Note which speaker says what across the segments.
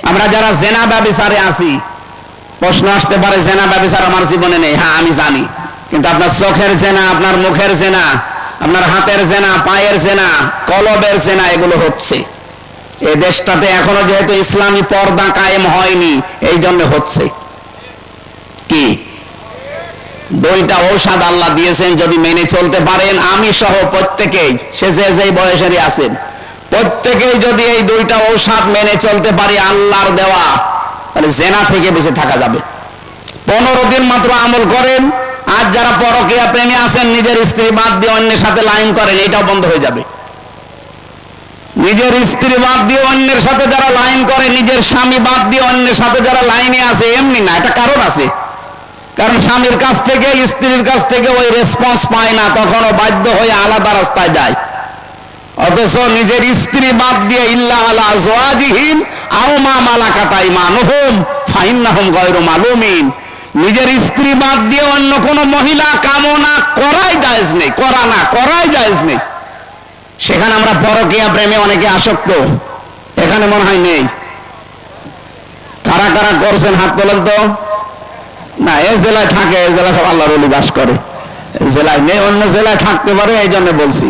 Speaker 1: আমরা যারা জেনা ব্যভিচারে আছি, প্রশ্ন আসতে পারে জেনা ব্যভিচার আমার জীবনে নেই। হ্যাঁ, আমি জানি, কিন্তু আপনার চোখের জেনা, আপনার মুখের জেনা, আপনার হাতের জেনা, পায়ের জেনা, কলবের জেনা, এগুলো হচ্ছে। এই দেশটাতে এখনো যেহেতু ইসলামী পর্দা কায়েম হয়নি, এই জন্য হচ্ছে। কি দুইটা ঔষধ আল্লাহ দিয়েছেন, যদি মেনে চলতে পারেন, আমি সহ প্রত্যেকেই, সে যে বয়সেরই আছেন, প্রত্যেকেই যদি এই দুইটা ঔষধ মেনে চলতে পারি আল্লাহর দেওয়া, তাহলে জেনা থেকে বেঁচে থাকা যাবে। 15 দিন মাত্র আমল করেন। আজ যারা পরকীয়া প্রেমে আছেন, নিজের স্ত্রী বাদ দিয়ে অন্যের সাথে লাইন করেন, এটাও বন্ধ হয়ে যাবে। নিজের স্ত্রী বাদ দিয়ে অন্যের সাথে যারা লাইন করে, নিজের স্বামী বাদ দিয়ে অন্যের সাথে যারা লাইনে আছে, এমনি না, এটা কারণ আছে। কারণ স্বামীর কাছ থেকে, স্ত্রীর কাছ থেকে ওই রেসপন্স পায় না, তখনও বাধ্য হয়ে আলাদা রাস্তায় যায়। অথচ নিজের স্ত্রী বাদ দিয়ে ইল্লা আলা আজওয়াজিহিম আও মা মালাকাত আইমানুহুম ফাইন্নাহুম গায়রু মালুমিন, নিজের স্ত্রী বাদ দিয়ে অন্য কোন মহিলা কামনা করাই জায়েজ নেই, করাই জায়েজ নেই। সেখানে আমরা পরকীয়া প্রেমে অনেকে আসক্ত, এখানে মনে হয় নেই। কারা কারা করছেন হাত তোলেন তো। না, এই জেলায় থাকে, এই জেলায় সব আল্লাহর ওলি বাস করে, জেলায় নেই, অন্য জেলায় থাকতে পারে, এই জন্য বলছি।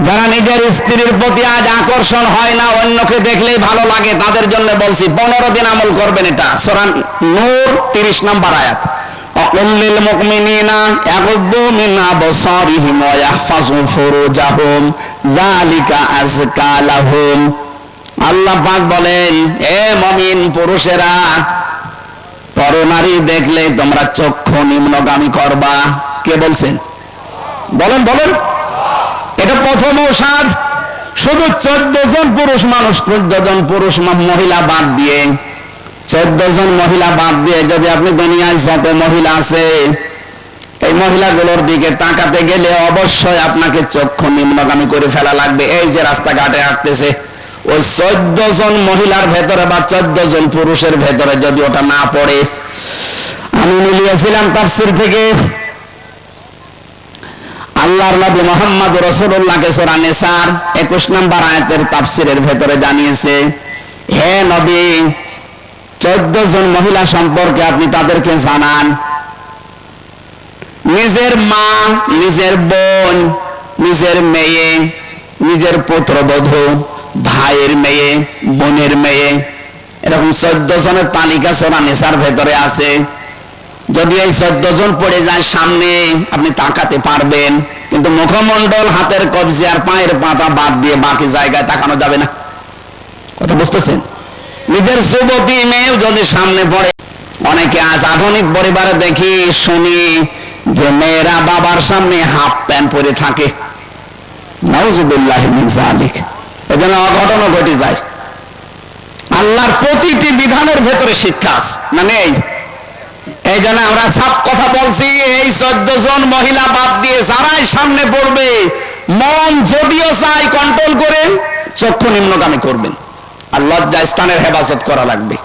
Speaker 1: যারা নিজের স্ত্রীর প্রতি আজ আকর্ষণ হয় না, অন্যকে দেখলেই ভালো লাগে, তাদের জন্য বলছি 15 দিন আমল করবেন। এটা সূরা নূর 30 নম্বর আয়াত। অকুল্লিল মুমিনিনা ইয়াগুদ্দু মিন আবসারিহিম ওয়া ইয়াহফাযু ফুরুজাহুম যালিকা আযকা লাহুম। আল্লাহ পাক বলেন, এ মুমিন পুরুষেরা, পরনারী দেখলে তোমরা চক্ষু নিম্নগামী করবা। কে বলছেন? বলেন বলেন। এটা প্রথম ঔষধ। শুধু 14 জন পুরুষ মানুষ, 14 জন পুরুষ মহিলা বাদ দিয়ে, 14 জন মহিলা বাদ দিয়ে যদি আপনি দুনিয়ায় যত মহিলা আছে, এই মহিলাগুলোর দিকে তাকাতে গেলে অবশ্যই আপনাকে চক্ষু নিম্নগামী করে ফেলা লাগবে। এই যে রাস্তাঘাটে হাঁটতেছে, ওই 14 জন মহিলার ভেতরে বা 14 জন পুরুষের ভেতরে যদি ওটা না পড়ে, আমি মিলিয়েছিলাম তাফসীর থেকে, আল্লাহর নবী মুহাম্মদ রাসূলুল্লাহকে সূরা নিসার 21 নম্বর আয়াতের তাফসীরের ভেতরে জানিয়েছে, হে নবী, 14 জন মহিলা সম্পর্কে আপনি তাদেরকে জানান। নিজের মা, নিজের বোন, নিজের মেয়ে, নিজের পুত্রবধূ, ভাইয়ের মেয়ে, বোনের মেয়ে, এরকম 14 জনের তালিকা সূরা নিসার ভেতরে আছে। যদি এই 14 জন পড়ে যায় সামনে, আপনি তাকাতে পারবেন, কিন্তু মুখমণ্ডল, হাতের কবজি আর পায়ের পাতা বাদ দিয়ে বাকি জায়গায় তাকানো যাবে না। কথা বুঝতেছেন? নিজের যুবতী মেয়েও যদি সামনে পড়ে, অনেকে আজ আধুনিক পরিবারে দেখি শুনি যে মেয়েরা বাবার সামনে হাফ প্যান্ট পরে থাকে। নাউযুবিল্লাহি মিন যালিক। এজন্য অঘটনও ঘটে যায়। আল্লাহর প্রতিটি বিধানের ভেতরে শিক্ষা আছে না নেই? এই জন্য আমরা সব কথা বলছি, এই 14 জন মহিলা বাদ দিয়ে যারাই সামনে পড়বে, মন যদিও চাই কন্ট্রোল করে চক্ষু নিম্নগামী করবেন, আর লজ্জা স্থানের হেফাজত করা লাগবে।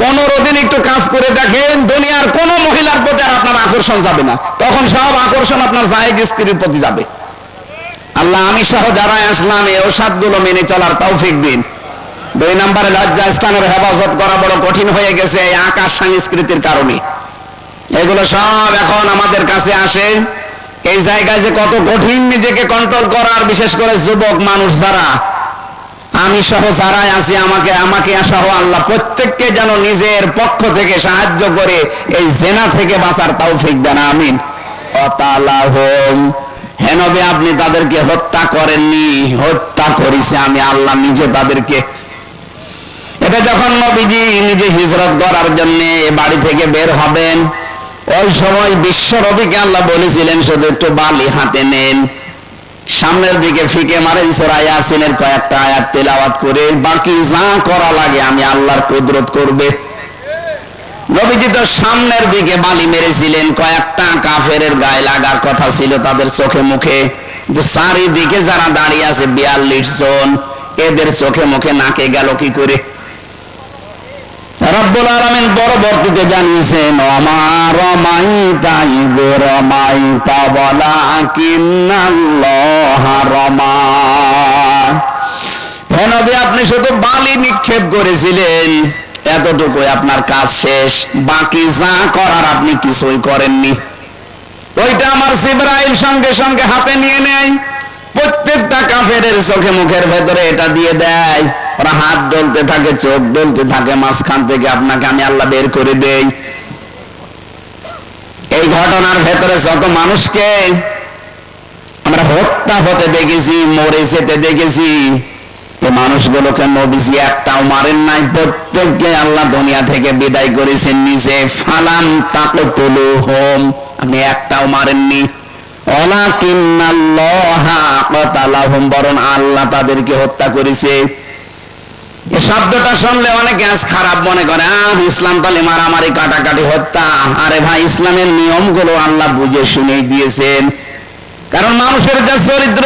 Speaker 1: 15 দিন একটু কাজ করে দেখেন, দুনিয়ার কোন মহিলার প্রতি আর আপনার আকর্ষণ যাবে না, তখন সব আকর্ষণ আপনার জায়েজ স্ত্রীর প্রতি যাবে। আল্লাহ আমি সহ যারা আসলাম, এই ঔষধগুলো মেনে চলার তৌফিক দিন। 2 নম্বরে লজ্জা স্থানের হেফাজত করা বড় কঠিন হয়ে গেছে এই আকাশ সংস্কৃতির কারণে। এগুলো সব এখন আমাদের কাছে আসে। এই জায়গায় যে কত কঠিন নিজেকে কন্ট্রোল করার, বিশেষ করে যুবক মানুষ যারা, আমি সহ যারাই আছি, আমাকে সহ আল্লাহ প্রত্যেককে যেন নিজের পক্ষ থেকে সাহায্য করে এই জেনা থেকে বাঁচার তৌফিক দেন, আমিন। অতালাহুম, হে নবী, আপনি তাদেরকে হত্যা করেননি, হত্যা করেছে আমি আল্লাহ নিজে তাদেরকে। এটা যখন নবীজি নিজে হিজরত করার জন্য বাড়ি থেকে বের হবেন, ওই সময় বিশ্ব নবীকে আল্লাহ বলেছিলেন শুধু একটু বালি হাতে নেন, সামনের দিকে ফিকে মারেন, সূরা ইয়াসিনের কয়েকটা আয়াত তেলাওয়াত করে, বাকি যা করা লাগে আমি আল্লাহর কুদরত করবে। নবীজি তো সামনের দিকে বালি মেরেছিলেন, কয়েকটা কাফেরের গায়ে লাগার কথা ছিল তাদের চোখে মুখে, যে চারিদিকে যারা দাঁড়িয়ে আছে 42 জন, এদের চোখে মুখে নাকে গেল কি করে? রব্বুল আলামিন পরবর্তীতে জানিয়েছেন, ওমা রামাইতা ইয রামাইতা ওয়ালাকিন্নাল্লাহা রামা। হে নবী, আপনি শুধু বালি নিক্ষেপ করেছিলেন, এতটুকুই আপনার কাজ শেষ। বাকি যা করার আপনি কিছুই করেননি। ওইটা আমার জিবরাইল সঙ্গে সঙ্গে হাতে নিয়ে নেয়, প্রত্যেকটা কাফেরের চোখে মুখের ভেতরে এটা দিয়ে দেয়। ওরা হাত ডলতে থাকে, চোখ ডলতে থাকে, মাঝখান থেকে আপনাকে আমি আল্লাহ বের করে দেই। এই ঘটনার ভেতরে যত মানুষকে আমরা হত্যা হতে দেখেছি, মরে যেতে দেখেছি, এই মানুষগুলোকে নবীজি একটাও মারেন নাই। প্রত্যেককে আল্লাহ দুনিয়া থেকে বিদায় করেছেন নিজে। ফালাম তাকতুলুহুম, আপনি একটাও মারেননি। ওয়ালাকিন্নাল্লাহা কাতালাহুম, বরং আল্লাহ তাদেরকে হত্যা করেছে। এই শব্দটা শুনলে অনেকে আজ খারাপ মনে করে, ইসলাম তাহলে মারামারি, কাটাকাটি, হত্যা। আরে ভাই, ইসলামের নিয়মগুলো আল্লাহ বুঝে শুনেই দিয়েছেন। কারণ মানুষের যে চরিত্র,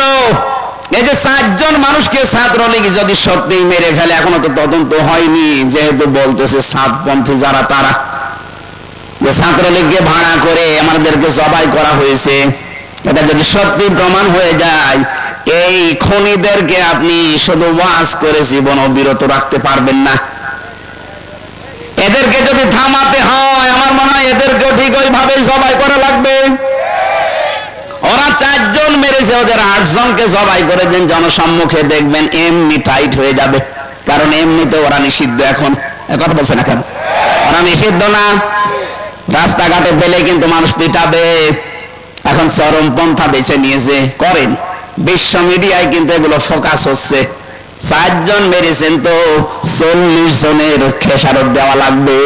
Speaker 1: এই যে 4 জন মানুষকে ছাত্রলীগ যদি সত্যিই মেরে ফেলে, এখনো তো তদন্ত হয়নি, যেহেতু বলতেছে সাতপন্থী যারা, তারা যে ছাত্রলীগকে ভাড়া করে আমাদেরকে জবাই করা হয়েছে, এটা যদি সত্যি প্রমাণ হয়ে যায়, এই খুনিদেরকে আপনি শুধু ওয়াজ করে জীবনও বিরত রাখতে পারবেন না। এদেরকে যদি থামাতে হয়, আমার মনে হয় এদেরকেও ঠিক ওইভাবেই জবাই করা লাগবে। ওরা 4 জন মেরেছে, ওদের 8 জনকে জবাই করে দেন, জনসম্মুখে দেখবেন এমনি টাইট হয়ে যাবে। কারণ এমনিতে ওরা নিষিদ্ধ। এখন কথা বলছে না কেন? ওরা নিষিদ্ধ না, রাস্তাঘাটে পেলে কিন্তু মানুষ পিটাবে। এখন চরমপন্থা বেছে নিয়েছে, করেন। বিশ্ব মিডিয়ায় কিন্তু এগুলো ফোকাস হচ্ছে। 4 জন মেরেছেন তো 40 জনের খেসারত দেওয়া লাগবে।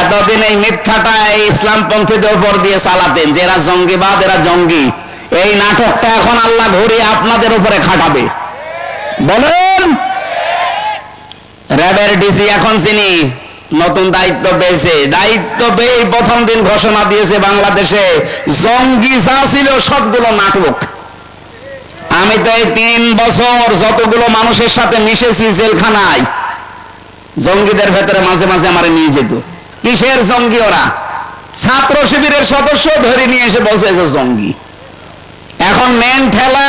Speaker 1: এতদিন এই মিথ্যাটা ইসলামপন্থীদের উপর দিয়ে চালাতেন, যে এরা জঙ্গিবাদ, এরা জঙ্গি। এই নাটকটা এখন আল্লাহ ঘুরিয়ে আপনাদের উপরে খাটাবে। বলেন, র্যাবের ডিসি এখন চিনি নতুন দায়িত্ব পেয়েছে। দায়িত্ব পেয়ে প্রথম দিন ঘোষণা দিয়েছে, বাংলাদেশে জঙ্গি যা ছিল সবগুলো নাটক। আমি তো এই 3 বছর যতগুলো মানুষের সাথে মিশেছি জেলখানায়, জঙ্গিদের ভেতরে মাঝে মাঝে আমার নিয়ে যেত। কিসের জঙ্গি? ওরা ছাত্র শিবিরের সদস্য ধরে নিয়ে এসে বলছে যে জঙ্গি। এখন মেন ঠেলা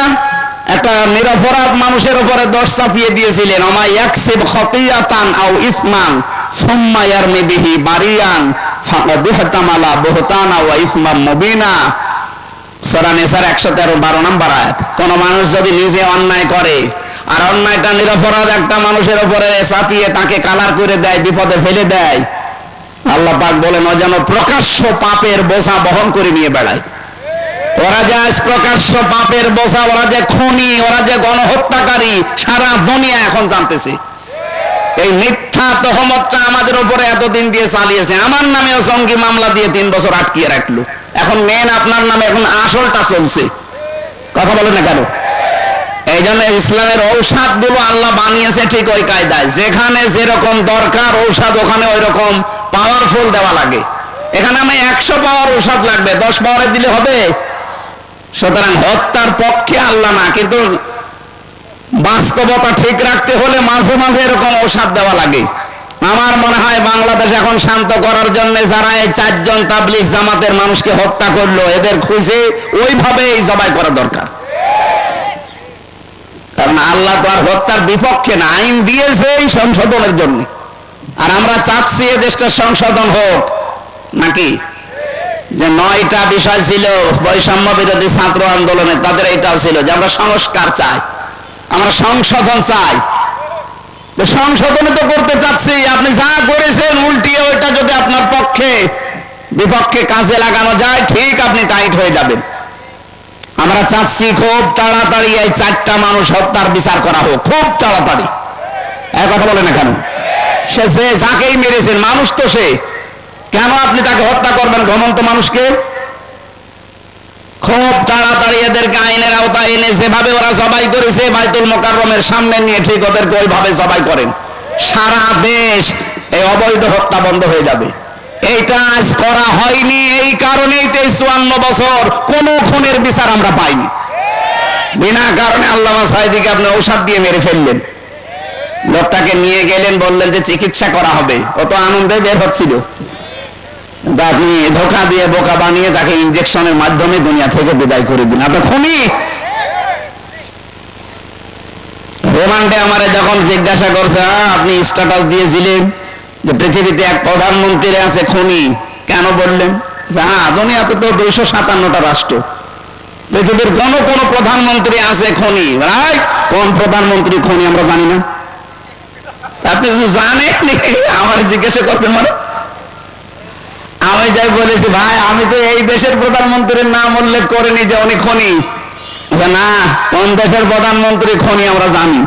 Speaker 1: একটা নিরপরাধ মানুষের উপরে দোষ চাপিয়ে দিয়েছিলেন। ওমা ইয়াকসিব খতিয়াতান আও ইসমান সুম্মা ইয়ারমি বিহি বারিয়ান ফাকাদ ইহতামালা বুহতানা ওয়া ইসমান মুবিনা। সূরা নিসার 113 নম্বর আয়াত। কোন মানুষ যদি নিজে অন্যায় করে আর অন্যায়টা নিরপরাধ একটা মানুষের উপরে চাপিয়ে তাকে কালার করে দেয়, বিপদে ফেলে দেয়, আল্লাহ পাক বলেন ও যেন প্রকাশ্য পাপের বোঝা বহন করে নিয়ে বেড়ায়। ওরা যে আজ প্রকাশ্য পাপের বোঝা, ওরা যে খুনি, ওরা যে গণহত্যাকারী, সারা দুনিয়া এখন জানতেছে। এই মিথ্যা তহমতটা আমাদের উপরে এতদিন দিয়ে চালিয়েছে। আমার নামেও জঙ্গি মামলা দিয়ে 3 বছর আটকিয়ে রাখলো। এখন মেন আপনার নামে এখন আসলটা চলছে। কথা বলেন না কেন? এই জন্য ইসলামের ঔষধ গুলো আল্লাহ বানিয়েছে ঠিক ওই কায়দায়। যেখানে যেরকম দরকার ঔষধ, ওখানে ওই রকম পাওয়ারফুল দেওয়া লাগে। এখানে আমি 100 পাওয়ার ঔষধ লাগবে, 10 পাওয়ারে দিলে হবে? সুতরাং হত্যার পক্ষে আল্লাহ না, কিন্তু বাস্তবতা ঠিক রাখতে হলে মাঝে মাঝে এরকম ঔষধ দেওয়া লাগে। আমার মনে হয় বাংলাদেশ এখন শান্ত করার জন্য যারা এই 4 জন তাবলীগ জামাতের মানুষকে হত্যা করলো, এদের খুঁজে ওইভাবে জবাই করা দরকার। কারণ আল্লাহ তো আর হত্যার বিপক্ষে না, আইন দিয়েছে এই সংশোধনের জন্য। আর আমরা চাচ্ছি এ দেশটা সংশোধন হোক নাকি? যে 9টা বিষয় ছিল বৈষম্য বিরোধী ছাত্র আন্দোলনে, তাদের এটাও ছিল যে আমরা সংস্কার চাই, আমরা সংশোধন চাই। সংশোধন তো করতে চাচ্ছি, আপনি যা করেছেন উল্টিয়ে ওইটা যদি আপনার পক্ষে বিপক্ষে কাজে লাগানো যায়, ঠিক আপনি টাইট হয়ে যাবেন। আমরা চাচ্ছি খুব তাড়াতাড়ি এই 4টা মানুষ হত্যার বিচার করা হোক, খুব তাড়াতাড়ি। এক কথা বলে না কেন? সে যে যাকেই মেরেছেন মানুষ তো সে, কেন আপনি তাকে হত্যা করবেন ঘমন্ত মানুষকে? খুব তাড়াতাড়ি এদেরকে আইনের আওতায় এনে যেভাবে ওরা জবাই করেছে বাইতুল মোকাররমের সামনে নিয়ে ঠিক ওদেরকে ওইভাবে জবাই করেন। সারা দেশ এই অবৈধ হত্যা বন্ধ হয়ে যাবে। এইটা আজ করা হয়নি, এই কারণেই 53 বছর কোন খুনের বিচার আমরা পাইনি। বিনা কারণে আল্লামা সাঈদীকে আপনি ঔষধ দিয়ে মেরে ফেললেন। লোকটাকে নিয়ে গেলেন, বললেন যে চিকিৎসা করা হবে, ও তো আনন্দে বের হচ্ছিল। আপনি ধোঁকা দিয়ে বোকা বানিয়ে তাকে ইনজেকশনের মাধ্যমে দুনিয়া থেকে বিদায় করে দিন। আপনার খুনি। রিমান্ডে আমারে যখন জিজ্ঞাসা করছে, আপনি স্ট্যাটাস দিয়েছিলেন যে পৃথিবীতে এক প্রধানমন্ত্রী আছে খনি, কেন বললেন? হ্যাঁ, দুনিয়াতে তো 257টা রাষ্ট্র, পৃথিবীর কোন প্রধানমন্ত্রী আছে খনি? কোন প্রধানমন্ত্রী খনি আমরা জানি না। আপনি জানেন আমার জিজ্ঞাসা করছেন? মানে আমি যাই বলেছি, ভাই আমি তো এই দেশের প্রধানমন্ত্রীর নাম উল্লেখ করিনি যে উনি খনি। না, কোন দেশের প্রধানমন্ত্রী খনি আমরা জানি।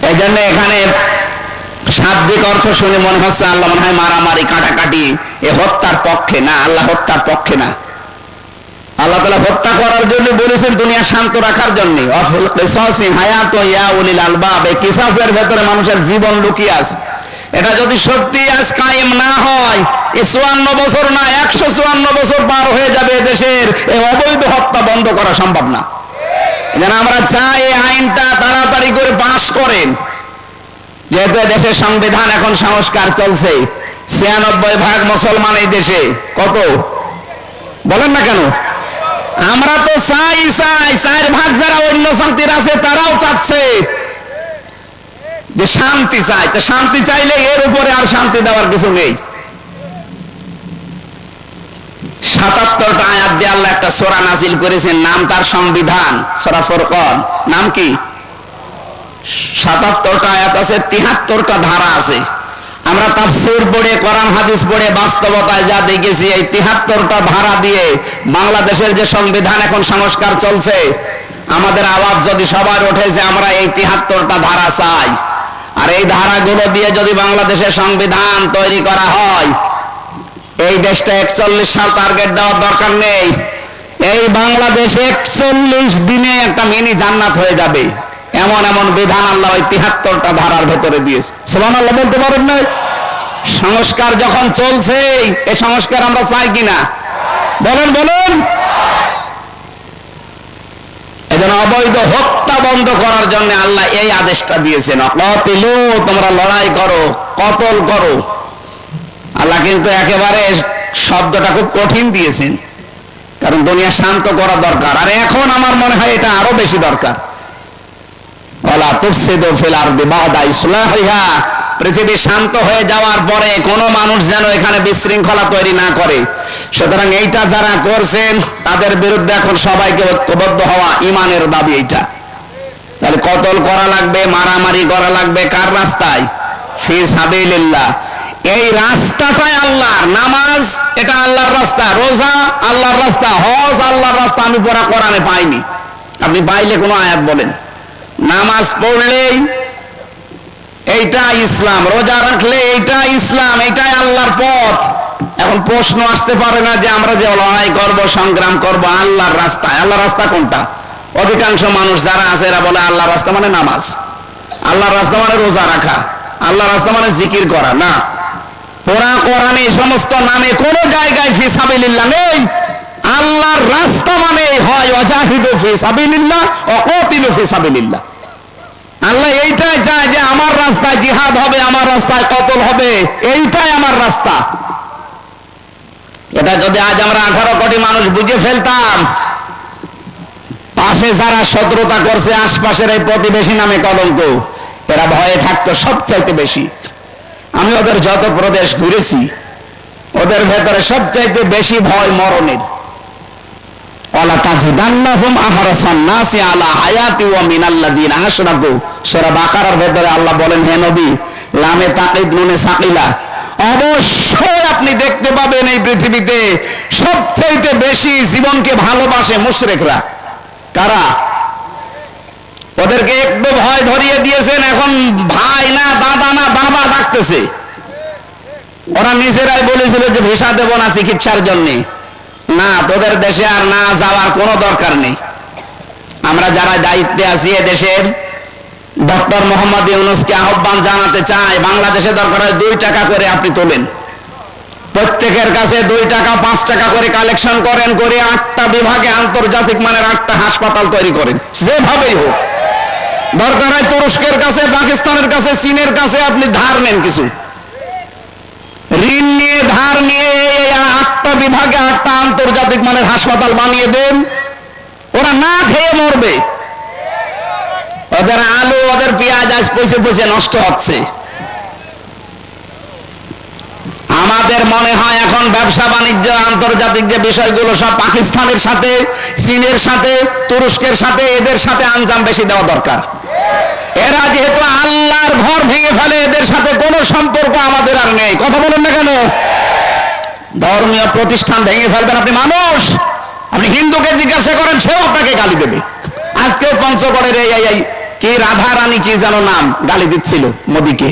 Speaker 1: এই জন্য এখানে শাব্দিক অর্থ শুনে মনে হচ্ছে আল্লাহ মনে হয় মারামারি কাটাকাটি এ হত্যার পক্ষে না। আল্লাহ হত্যার পক্ষে না। আল্লাহ তাআলা হত্যা করার জন্য বলেছেন দুনিয়া শান্ত রাখার জন্য। কিসাসের ভেতরে মানুষের জীবন লুকিয়ে আছে। এটা যদি সত্যি আজ কায়েম না হয়, 54 বছর না 154 বছর পার হয়ে যাবে দেশের এই অবৈধ হত্যা বন্ধ করা সম্ভব না। যেন আমরা চাই এই আইনটা তাড়াতাড়ি করে পাশ করেন, যেহেতু দেশের সংবিধান এখন সংস্কার চলছে। 96% মুসলমান এই দেশে। কত বলেন না কেন? আমরা তো চাই 4% যারা অন্য শান্তির আছে তারাও চাচ্ছে যে শান্তি চাই। তো শান্তি চাইলে এর উপরে আর শান্তি দেওয়ার কিছু নেই। 77টা আয়াত দিয়ে আল্লাহ একটা সূরা নাযিল করেছেন, নাম তার সংবিধান, সূরা ফুরকান। নাম কি? 77টা আয়াত আছে, 73টা ধারা আছে। আমরা তাফসীর পড়ে, কোরআন হাদিস পড়ে বাস্তবতায় যা দেখেছি, এই 73টা ধারা দিয়ে বাংলাদেশের যে সংবিধান এখন সংস্কার চলছে, আমাদের আওয়াজ যদি সবার ওঠে যে আমরা এই 73টা ধারা চাই, আর এই ধারাগুলো দিয়ে যদি বাংলাদেশের সংবিধান তৈরি করা হয়, এই দেশটা 41 সাল টার্গেট দেওয়ার দরকার নেই। এই বাংলাদেশ 41 দিনে একটা মিনি জান্নাত হয়ে যাবে। এমন এমন বিধান আল্লাহ ওই 73টা ধারার ভেতরে দিয়েছে। সুবহানাল্লাহ বলতে পারেন না? সংস্কার যখন চলছে, এই সংস্কার আমরা চাই কিনা? বলেন বলেন। এজন্য অবৈধ হত্যা বন্ধ করার জন্য আল্লাহ এই আদেশটা দিয়েছেন, অকতিলু, তোমরা লড়াই করো, কতল করো। আল্লাহ কিন্তু একেবারে শব্দটা খুব কঠিন দিয়েছেন, কারণ দুনিয়া শান্ত করা দরকার। আর এখন আমার মনে হয় এটা আরো বেশি দরকার। ওয়ালা তুফসিদু ফিল আরদি বা'দা ইসলাহিহা, পৃথিবী শান্ত হয়ে যাওয়ার পরে কোন মানুষ যেন এখানে বিশৃঙ্খলা তৈরি না করে। সুতরাং এইটা যারা করছেন তাদের বিরুদ্ধে এখন সবাইকে ঐক্যবদ্ধ হওয়া ঈমানের দাবি। এইটা তাহলে কতল করা লাগবে, মারামারি করা লাগবে কার রাস্তায়? ফি সাবিলিল্লাহ। এই রাস্তাটাই আল্লাহর। নামাজ এটা আল্লাহর রাস্তা, রোজা আল্লাহর রাস্তা, হজ আল্লাহর রাস্তা। আমি পড়া কোরআনে পাইনি, আপনি পাইলে কোনো আয়াত বলেন। নামাজ পড়লেই এইটা ইসলাম, রোজা রাখলে এইটা ইসলাম, এইটাই আল্লাহর পথ। এখন প্রশ্ন আসতে পারে না যে আমরা যে লড়াই করব, সংগ্রাম করব আল্লাহর রাস্তায়। আল্লাহর রাস্তা কোনটা? অধিকাংশ মানুষ যারা আছে এরা বলে আল্লাহর রাস্তা মানে নামাজ, আল্লাহর রাস্তা মানে রোজা রাখা, আল্লাহর রাস্তা মানে জিকির করা। না, পুরা কোরআনে এই সমস্ত নামে কোন জায়গায় ফি সাবিলিল্লাহ নেই। আল্লাহর রাস্তা মানে হয় ওয়াজাহিদু ফি সাবিলিল্লাহ ওয়া কাতিলু ফি সাবিলিল্লাহ। আল্লাহ এইটাই চায় যে আমার রাস্তায় জিহাদ হবে, আমার রাস্তায় কতল হবে, এইটাই আমার রাস্তা। এটা যদি আজ আমরা 18 কোটি মানুষ বুঝে ফেলতাম, পাশে যারা শত্রুতা করছে আশপাশের এই প্রতিবেশী নামে কলঙ্ক, এরা ভয়ে থাকতো সবচাইতে বেশি। আমি ওদের যত প্রদেশ ঘুরেছি, ওদের ভেতরে সবচাইতে বেশি ভয় মরণের। ওয়ালা তাজিদান্নাহুম আহরাসান নাসি আলা হায়াতি ওয়া মিনাল্লাযিনা আশরাকু। সূরা বাকারার ভেতরে আল্লাহ বলেন, হে নবী, লামে তাকিদ নুনে সাকিলা, অবশ্যই আপনি দেখতে পাবেন এই পৃথিবীতে সবচাইতে বেশি জীবনকে ভালোবাসে মুশরিকরা। কারা? ওদেরকে একটু ভয় ধরিয়ে দিয়েছেন, এখন ভাই না দাদা না বাবা ডাকতেছে। ওরা নিজেরাই বলেছিল যে ভিসা দেব না চিকিৎসার জন্য। না, তোদের দেশে আর না যাওয়ার কোনো দরকার নেই। আমরা যারা দায়িত্বে আছি দেশের, ডক্টর মোহাম্মদ ইউনূসকে আহ্বান জানাতে চাই, বাংলাদেশে দরকার হয় 2 টাকা করে আপনি তোলেন, প্রত্যেকের কাছে 2 টাকা 5 টাকা করে কালেকশন করেন, করে 8টা বিভাগে আন্তর্জাতিক মানের 8টা হাসপাতাল তৈরি করেন। যেভাবেই হোক, দরকার হয় তুরস্কের কাছে, পাকিস্তানের কাছে, চীনের কাছে আপনি ধার নেন কিছু, ঋণ নিয়ে ধার নিয়ে 8টা বিভাগে 8টা আন্তর্জাতিক মানের হাসপাতাল বানিয়ে দেন, ওরা না খেয়ে মরবে। ওদের আলু ওদের পেঁয়াজ আজ পয়সে পয়সে নষ্ট হচ্ছে। আমাদের মনে হয় এখন ব্যবসা বাণিজ্য আন্তর্জাতিক যে বিষয়গুলো সব পাকিস্তানের সাথে, চীনের সাথে, তুরস্কের সাথে, এদের সাথে আঞ্জাম বেশি দেওয়া দরকার। এরা যেহেতু আল্লাহর ঘর ভেঙে ফেলে, এদের সাথে কোনো সম্পর্ক আমাদের আর নেই। কথা বলেন না কেন? ধর্মীয় প্রতিষ্ঠান ভেঙে ফেলবেন আপনি মানুষ, আপনি হিন্দুকে জিজ্ঞাসা করেন, সেও আপনাকে গালি দেবে। আজকেও পঞ্চগড়ের এই কি রাধা রানী কি যেন নাম গালি দিচ্ছিল মোদীকে,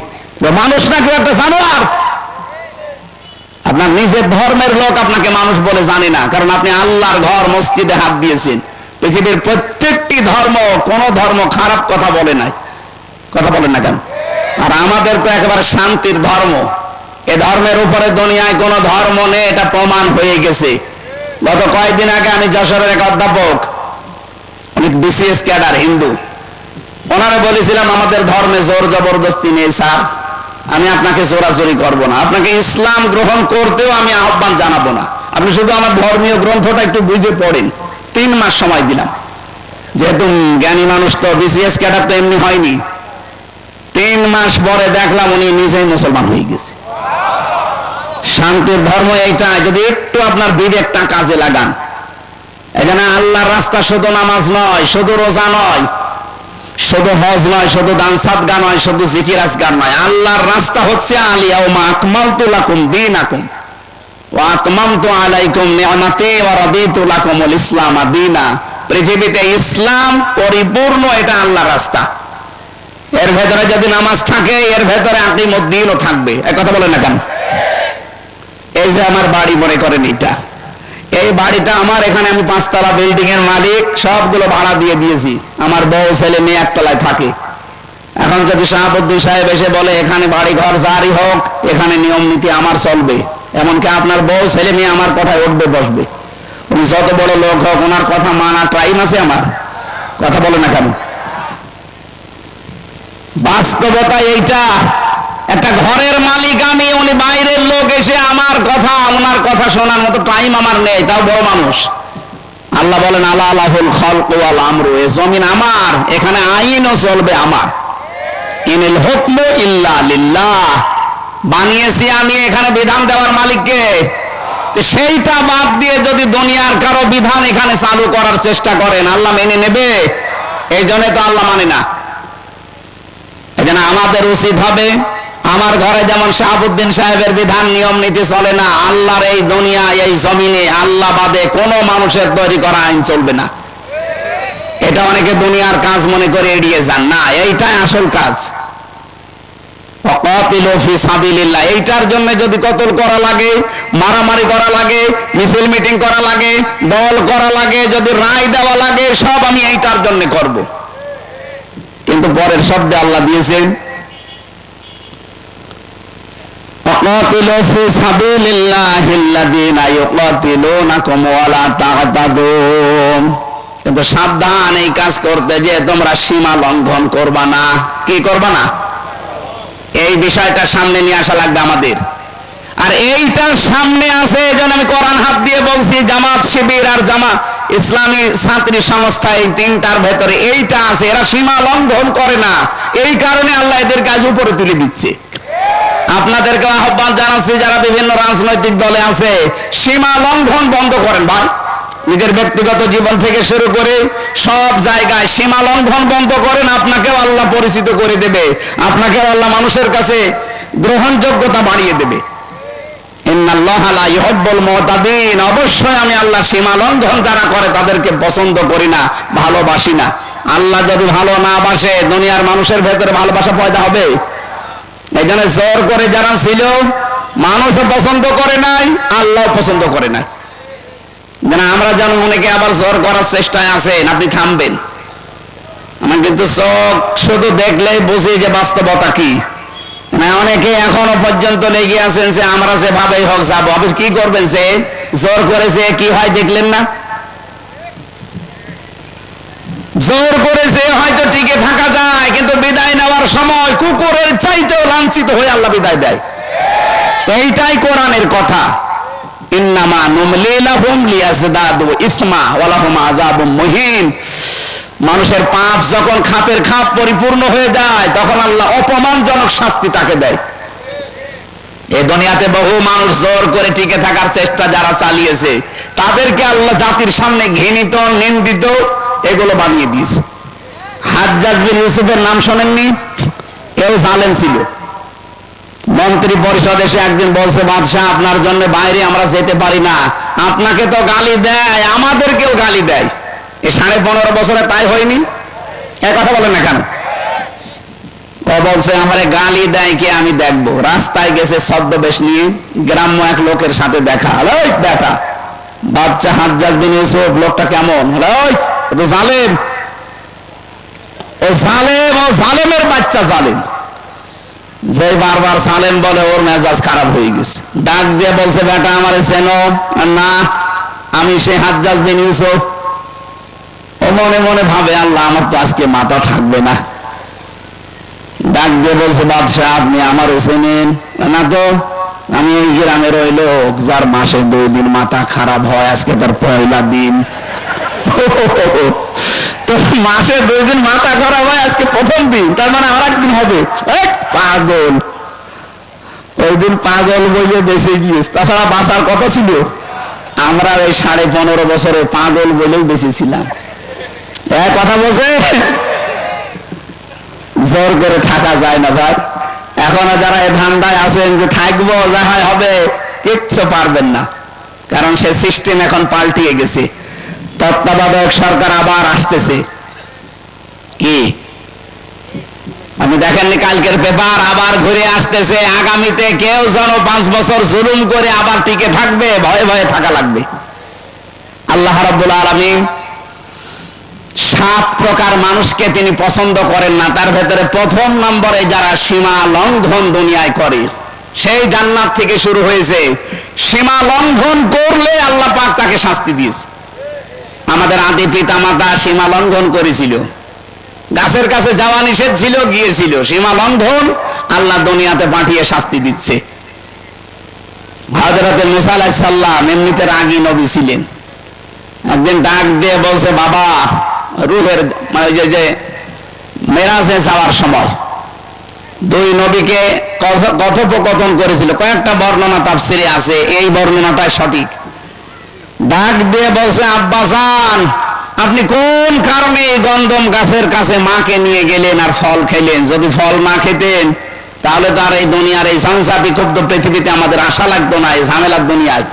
Speaker 1: মানুষ নাকি একটা জানোয়ার। আপনার নিজের ধর্মের লোক আপনাকে মানুষ বলে জানে না, কারণ আপনি আল্লাহর ঘর মসজিদে হাত দিয়েছেন। পৃথিবীর প্রত্যেকটি ধর্ম, কোন ধর্ম খারাপ কথা বলে নাই। কথা বলেন না কেন? আর আমাদের তো একেবারে শান্তির ধর্ম। এ ধর্মের উপরে দুনিয়ায় কোন ধর্ম নেই, এটা প্রমাণ হয়ে গেছে। গত কয়েকদিন আগে আমি যশোরের এক অধ্যাপক, অনেক বিসিএস ক্যাডার হিন্দু, ওনারা বলেছিলাম আমাদের ধর্মে জোর জবরদস্তি নেই স্যার, আমি আপনাকে জোরাজোরি করব না, আপনাকে ইসলাম গ্রহণ করতেও আমি আহ্বান জানাবো না, আপনি শুধু আমার ধর্মীয় গ্রন্থটা একটু বুঝে পড়েন। 3 মাস সময় দিলাম, যেহেতু জ্ঞানী মানুষ তো, বিসিএস ক্যাডার তো এমনি হয়নি। 3 মাস পরে দেখলাম উনি নিজেই মুসলমান হয়ে গেছে। শান্তির ধর্ম এইটা, যদি একটু আপনার বিবেকটা কাজে লাগান। এখানে আল্লাহর রাস্তা শুধু নামাজ নয়, শুধু রোজা নয়, শুধু হজ নয়, শুধু দান সাদকা নয়, শুধু জিকির আজকার নয়। আল্লাহর রাস্তা হচ্ছে আলিয়াউমা আকমালতু লাকুম দীনাকুম ওয়া আতমামতু আলাইকুম নি'মাতি ওয়া রাদিতু লাকুমুল ইসলাম দীনা। পৃথিবীতে ইসলাম পরিপূর্ণ, এটা আল্লাহর রাস্তা। এর ভেতরে যদি নামাজ থাকে, এর ভেতরে আকিমুদ্দিনও থাকবে। এক কথা বলেন না কেন? এই যে আমার বাড়ি মনে করেন, এটা এই বাড়িটা আমার, এখানে আমি 5 তলা বিল্ডিং এর মালিক, সবগুলো ভাড়া দিয়ে দিয়েছি। আমার বউ ছেলে মেয়ে 1 তলায় থাকে। এখন যদি শাহাবুদ্দিন সাহেব এসে বলে এখানে বাড়ি ঘর জারি হোক, এখানে নিয়ম নীতি আমার চলবে, এমনকি আপনার বউ ছেলে মেয়ে আমার কথায় উঠবে বসবে। উনি যত বড় লোক হোক, ওনার কথা মানা টাইম আছে আমার? কথা বলে না কেন? বাস্তবতা এইটা। একটা ঘরের মালিক আমি, উনি বাইরের লোক এসে আমার কথা, ওনার কথা শোনার মতো টাইম আমার নেই, তাও বড় মানুষ। আল্লাহ বলেন আলা লাহুল খালকু ওয়াল আমরু, এই জমিন আমার, এখানে আইনও চলবে আমার। ইনিল হুকমু ইল্লা লিল্লাহ, বানিয়েছি আমি, এখানে বিধান দেওয়ার মালিককে। সেইটা বাদ দিয়ে যদি দুনিয়ার কারো বিধান এখানে চালু করার চেষ্টা করেন, আল্লাহ মেনে নেবে? এই জন্য তো আল্লাহ মানে না। এজন্য আমাদের উচিত হবে, আমার ঘরে যেমন শাহাবুদ্দিন সাহেবের বিধান নিয়ম নীতি চলে না, আল্লাহর এই দুনিয়া, এই জমিনে আল্লাহ বাদে কোন মানুষের তৈরি করা আইন চলবে না। এটা অনেকে দুনিয়ার কাজ মনে করে এড়িয়ে যান, না, এইটাই আসল কাজ। ওয়াকাতিলু ফি সাবিলিল্লাহ, এইটার জন্য যদি কতল করা লাগে, মারামারি করা লাগে, মিছিল মিটিং করা লাগে, দল করা লাগে, যদি রায় দেওয়া লাগে, সব আমি এইটার জন্য করব। কিন্তু পরের শব্দে আল্লাহ দিয়েছেন ওয়াকাতিলু ফি সাবিলিল্লাহিল্লাযীনা ইউকাতিলুনাকুম ওয়া লা তা'তাদু। কিন্তু সাবধান এই কাজ করতে, যে তোমরা সীমা লঙ্ঘন করবা না। কি করবা না? এই বিষয়টা সামনে নিয়ে আসা লাগবে আমাদের। আর এইটার সামনে আছে, এজন্য আমি কোরআন হাত দিয়ে বলছি, জামাত শিবির আর জামাত ইসলামী ছাত্রী সংস্থা, এই 3টার ভেতরে এইটা আছে। এরা সীমা লঙ্ঘন করে না, এই কারণে আল্লাহ এদের কাজ উপরে তুলে দিচ্ছে। আপনাদেরকে আহ্বান জানাচ্ছি, যারা বিভিন্ন রাজনৈতিক দলে আছে, সীমা লঙ্ঘন বন্ধ করেন ভাই। নিজের ব্যক্তিগত জীবন থেকে শুরু করে সব জায়গায় সীমা লঙ্ঘন বন্ধ করেন, আপনাকেও আল্লাহ পরিচিত করে দেবে, আপনাকেও আল্লাহ মানুষের কাছে গ্রহণযোগ্যতা বাড়িয়ে দেবে। ইন্নাল্লাহা লা ইউহিব্বুল মুতাদিন, অবশ্যই আমি আল্লাহ সীমা লঙ্ঘন যারা করে তাদেরকে পছন্দ করি না, ভালোবাসি না। আল্লাহ যদি ভালো না বাসে, দুনিয়ার মানুষের ভেতরে ভালোবাসা পয়দা হবে? এই জন্য জোর করে যারা ছিল, মানুষও পছন্দ করে নাই, আল্লাহ পছন্দ করে নাই। যেন আমরা যেন অনেকে আবার জোর করার চেষ্টায় আছেন, আপনি থামবেন। আমার কিন্তু চোখ শুধু দেখলেই বুঝি যে বাস্তবতা কি। অনেকে এখনো পর্যন্ত লেগে আছেন যে আমরা যেভাবেই হোক যাবো। আপনি কি করবেন? সে জোর করেছে, কি হয় দেখলেন না? জোর করেছে হয়তো টিকে থাকা যায়, কিন্তু বিদায় নেওয়ার সময় কুকুরের চাইতেও লাঞ্ছিত হয়ে আল্লাহ বিদায় দেয়। এইটাই কোরআনের কথা, ইন্নামা নুমলি লাহুম লিয়াজদাদু ইসমা ওয়া লাহুম আযাবুম মুহিন। মানুষের পাপ যখন খাপের খাপ পরিপূর্ণ হয়ে যায় তখন আল্লাহ অপমানজনক শাস্তি তাকে দেয়। এই দুনিয়াতে বহু মানুষ জোর করে টিকে থাকার চেষ্টা যারা চালিয়েছে তাদেরকে আল্লাহ জাতির সামনে ঘৃণিত, নিন্দিত এগুলো বানিয়ে দিয়েছে। হাজ্জাজ বিন ইউসুফের নাম শোনেননি? কেউ জালেম ছিল। মন্ত্রী পরিষদ এসে একদিন বলছে, বাদশাহ আপনার জন্য বাইরে আমরা যেতে পারি না, আপনাকে তো গালি দেয়, আমাদেরকেও গালি দেয়। এই 15.5 বছরে তাই হয়নি? এক কথা বলেন না কেন? ও বলছে আমারে গালি দেয় কে আমি দেখবো। রাস্তায় গেছে ছদ্মবেশ নিয়ে, গ্রাম্য এক লোকের সাথে দেখা। ওই দেখা বাচ্চা হাজ্জাজ বিন ইউসুফ, লোকটা কেমন? ওই ও তো জালেম, ও জালেম, ও জালেমের বাচ্চা জালেম। যে বারবার সালেম বলে ওর মেজাজ খারাপ হয়ে গেছে। ডাক দিয়ে বলছে, বেটা আমারে চেনো? না, আমি সে হাজ্জাজ বিন ইউসুফ। ও মনে মনে ভাবে, আল্লাহ আমার তো আজকে মাথা থাকবে না। ডাক দিয়ে বলছে, বাদশাহ আপনি আমারে চেনেন? না তো, আমি এই গ্রামের ওই লোক যার মাসে 2 দিন মাথা খারাপ হয়, আজকে তার পয়লা দিন। তো মাসে 2 দিন মাথা খারাপ হয়, আজকে প্রথম দিন, তার মানে আর একদিন হবে। পাগল, ওই দিন পাগল বলে বেঁচে গিয়েছে, তাছাড়া বাঁচার কথা ছিল। আমরা ওই 15.5 বছরে পাগল বলেই বেঁচেছিলাম। এক কথা বলছে, জোর করে থাকা যায় না ভাই। এখনো যারা এই ধান্দায় আছেন যে থাকবো যা হয় হবে, কিচ্ছু পারবেন না, কারণ সে সিস্টেম এখন পাল্টিয়ে গেছে। তত্ত্বাবধায়ক সরকার আবার আসতেছে। কি আপনি দেখেননি কালকের পেপার? আবার ঘুরে আসতেছে। আগামীতে কেউ যেন 5 বছর জুলুম করে আবার টিকে থাকবে, ভয়ে ভয়ে থাকা লাগবে। আল্লাহ রাব্বুল আলামিন 7 প্রকার মানুষকে তিনি পছন্দ করেন না। তার ভেতরে প্রথম নম্বরে যারা সীমা লঙ্ঘন দুনিয়ায় করে, সেই জান্নাত থেকে শুরু হয়েছে। সীমা লঙ্ঘন করলে আল্লাহ পাক তাকে শাস্তি দিয়েছে। আমাদের আদি পিতা মাতা সীমা লঙ্ঘন করেছিল, গাছের কাছে যাওয়া নিষেধ ছিল, গিয়েছিল, সীমা লঙ্ঘন, আল্লাহ দুনিয়াতে পাঠিয়ে শাস্তি দিচ্ছে। হযরত মুসা আলাইহিস সালাম এমনিতে রাগী নবী ছিলেন। একদিন ডাক দিয়ে বলছে, বাবা রূহের মানে যে মেরাজে যাওয়ার সময় 2 নবীকে কথোপকথন করেছিল। কয়েকটা বর্ণনা তাফসিরে আছে, এই বর্ণনাটাই সঠিক। ডাক দিয়ে বলছে, আব্বাজান আপনি কোন কারণে এই গন্ধম গাছের কাছে মাকে নিয়ে গেলেন আর ফল খেলেন? যদি ফল না খেতেন তাহলে তো আর এই দুনিয়ার এই সংসার বিক্ষুব্ধ পৃথিবীতে আমাদের আশা লাগতো না। এই ঝামেলার দুনিয়ায়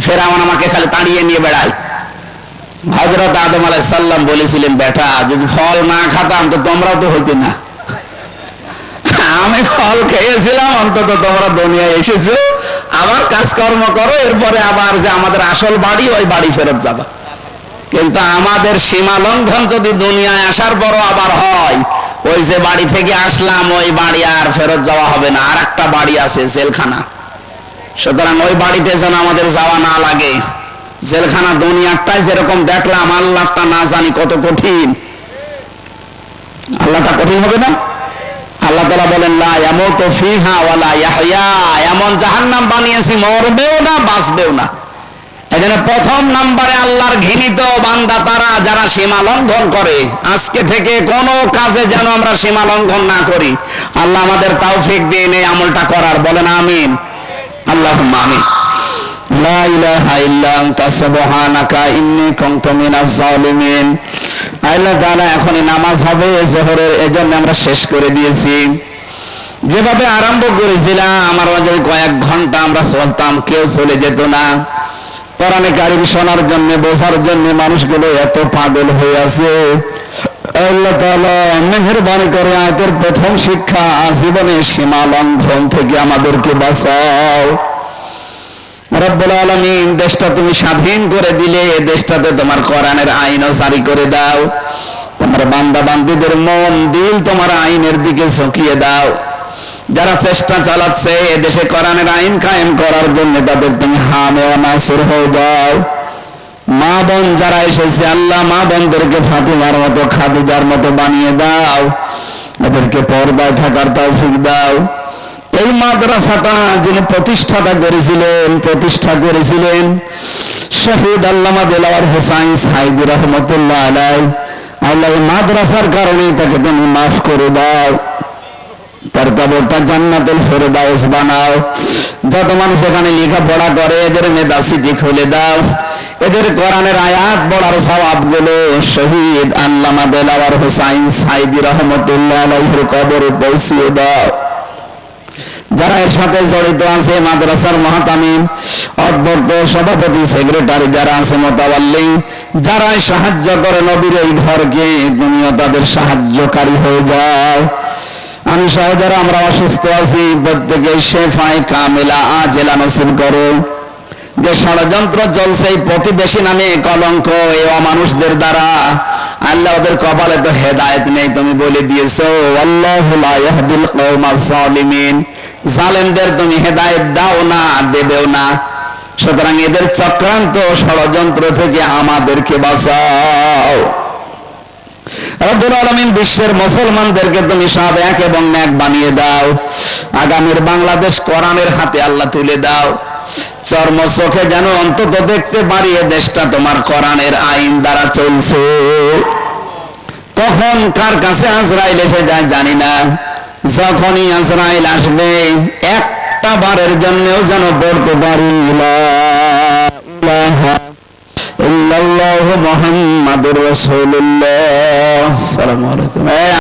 Speaker 1: ফেরাউন আমাকে খালি তাড়িয়ে নিয়ে বেড়ায়। হযরত আদম আলাইহিস সালাম বলেছিলেন, বেটা যদি ফল না খেতাম তো তোমরাও তো হইতে না। আমি ফল খেয়েছিলাম, অন্তত তোমরা দুনিয়ায় এসেছো, আবার কাজকর্ম করো, এরপরে আবার যে আমাদের আসল বাড়ি ওই বাড়ি ফেরত যাবা। কিন্তু আমাদের সীমা লঙ্ঘন যদি দুনিয়ায় আসার পরও আবার হয়, ওই যে বাড়ি থেকে আসলাম ওই বাড়ি আর ফেরত যাওয়া হবে না, আর একটা বাড়ি আছে জেলখানা। সুতরাং ওই বাড়িতে যেন আমাদের যাওয়া না লাগে। জেলখানা দুনিয়াটাই যেরকম দেখলাম, আল্লাহটা না জানি কত কঠিন। আল্লাহটা কঠিন হবে না? আল্লাহ তাআলা বলেন, লা ইয়ামুতু ফিহা ওয়ালা ইয়াহইয়া, এমন জাহান্নাম বানিয়েছি মরবেও না বাঁচবেও না। এখানে প্রথম নম্বরে আল্লাহর ঘৃণিত বান্দা তারা যারা সীমা লঙ্ঘন করে। আজকে থেকে কোনো কাজে যেন আমরা সীমা লঙ্ঘন না করি। আল্লাহ আমাদের তৌফিক দিন এই আমলটা করার, বলেন আমিন। আল্লাহুম্মা আমিন। লা ইলাহা ইল্লা আনতা সুবহানাকা ইন্নী কুনতু মিনাজ জালিমিন। আল্লাহ তাআলা এখনই নামাজ হবে যোহরের, এজন্য আমরা শেষ করে দিয়েছি। যেভাবে আরম্ভ করেছিলাম আমার মাঝে কয়েক ঘন্টা আমরা চলতাম, কেউ চলে যেত না। কোরআনে কারীম শোনার জন্য, বোঝার জন্য মানুষগুলো এত পাগল হয়ে আছে। আল্লাহ তাআলা মেহেরবানি করে আয়াতের প্রথম শিক্ষা, জীবনের সীমা লঙ্ঘন থেকে আমাদেরকে বাঁচাও। রব্বুল আলামিন দেশটা তুমি স্বাধীন করে দিলে, এই দেশটাতে তোমার কোরআনের আইনও জারি করে দাও। তোমার বান্দা বান্দীদের মন দিল তোমার আইনের দিকে ঝুঁকিয়ে দাও। যারা চেষ্টা চালাচ্ছে এদেশে কোরআনের আইন কায়েম করার জন্য, তাদের তুমি হামে ও নাসির হয়ে দাও। মা বোন যারা এসেছে আল্লাহ, মা বোনদেরকে ফাতিমার মতো, খাদিজার মতো বানিয়ে দাও। এদেরকে পর্দায় থাকার তৌফিক দাও। এই মাদ্রাসাটা যিনি প্রতিষ্ঠা করেছিলেন শহীদ আল্লামা দেলাওয়ার হোসাইন সাইদি রহমতুল্লাহ আলাইহি। আল্লাহ মাদ্রাসার কারণে তাকে তুমি মাফ করে দাও, তার কবরটা জান্নাতুল ফেরদাউস বানাও। যত মানুষ এখানে লেখাপড়া করে এদের মেধাসিটি খুলে দাও, এদের কোরআনের আয়াত পড়ার সওয়াবগুলো শহীদ আল্লামা দেলাওয়ার হোসাইন সাইদি রহমতুল্লাহ আলাইহির কবরে পৌঁছিয়ে দাও। যারা এর সাথে জড়িত আছে, মাদ্রাসার মহাতামিম, অধ্যক্ষ, সভাপতি, সেক্রেটারি যারা আছে, মোতাওয়াল্লি যারা সাহায্য করে নবীর এই ঘরকে, তুমিও তাদের সাহায্যকারী হয়ে যাও। আমি সহ যারা আমরা অসুস্থ আছি প্রত্যেকে শেফায়ে কামিলা আজেলা নসিব করো। যে ষড়যন্ত্র চলছে এই প্রতিবেশী নামে কলঙ্ক এই অমানুষদের দ্বারা, আল্লাহ ওদের কপালে তো হেদায়েত নেই, তুমি বলে দিয়েছো আল্লাহু লা ইয়াহদিল কওমাজ জালিমিন, জালেমদের তুমি হেদায়েত দাও না, দেবেও না। সুতরাং এদের চক্রান্ত ষড়যন্ত্র থেকে আমাদেরকে বাঁচাও। রব্বুল আলামিন বিশ্বের মুসলমানদেরকে তুমি সব এক এবং ন্যাক বানিয়ে দাও। আগামীর বাংলাদেশ কোরআনের হাতে আল্লাহ তুলে দাও। চর্ম চোখে যেন অন্তত দেখতে পারি এ দেশটা তোমার কোরআনের আইন দ্বারা চলছে। কখন কার কাছে আজরাইল এসে যায় জানি না, যখনই আজরাইল আসবে একটা বারের জন্যও যেন পড়তে পারি লা ইলাহা ইল্লাল্লাহু মুহাম্মাদুর রাসূলুল্লাহ। আসসালামু আলাইকুম।